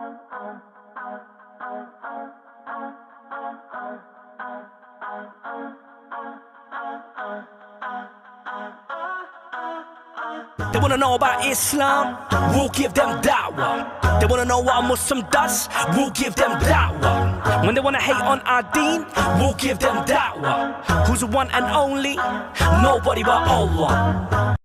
They wanna know about Islam, we'll give them da'wah. They wanna know what a Muslim does, we'll give them da'wah. When they wanna hate on our deen, we'll give them da'wah. Who's the one and only? Nobody but Allah.